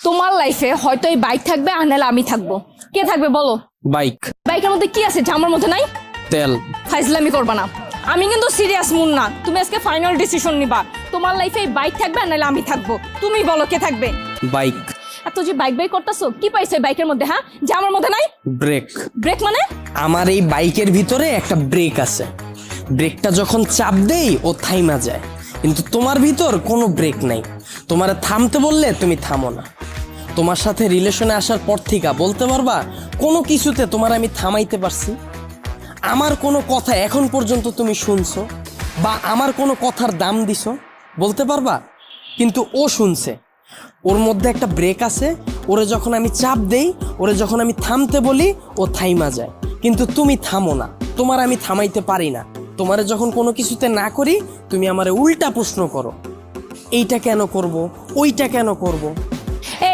তোমার লাইফে হয়তো এই বাইক থাকবে আর নাহলে আমি থাকবো। কে থাকবে বলো? বাইক। বাইকের মধ্যে কি আছে যা আমার মধ্যে নাই? তেল। ফাইজলামি করবা না, আমি কিন্তু সিরিয়াস মুন্না। তুমি আজকে ফাইনাল ডিসিশন নিবা। তোমার লাইফে এই বাইক থাকবে আর নাহলে আমি থাকবো। তুমি বলো কে থাকবে? বাইক। এত যে বাইক বাইক করতেছো, কি পাইছো এই বাইকের মধ্যে? হ্যাঁ, যা আমার মধ্যে নাই? ব্রেক। ব্রেক মানে? আমার এই বাইকের ভিতরে একটা ব্রেক আছে, ব্রেকটা যখন চাপ দেই ও থাইমা যায়, কিন্তু তোমার ভিতর কোনো ব্রেক নাই। তোমারে থামতে বললে তুমি থামো না। তোমার সাথে রিলেশনে আসার পর থেকে বলতে পারবা কোনো কিছুতে তোমার আমি থামাইতে পারছি? আমার কোনো কথা এখন পর্যন্ত তুমি শুনছো বা আমার কোনো কথার দাম দিছো বলতে পারবা? কিন্তু ও শুনছে, ওর মধ্যে একটা ব্রেক আছে। ওরে যখন আমি চাপ দেই, ওরে যখন আমি থামতে বলি, ও থাইমা যায়, কিন্তু তুমি থামো না। তোমার আমি থামাইতে পারি না। তোমারে যখন কোনো কিছুতে না করি, তুমি আমারে উল্টা প্রশ্ন করো, এইটা কেন করব, ওইটা কেন করব।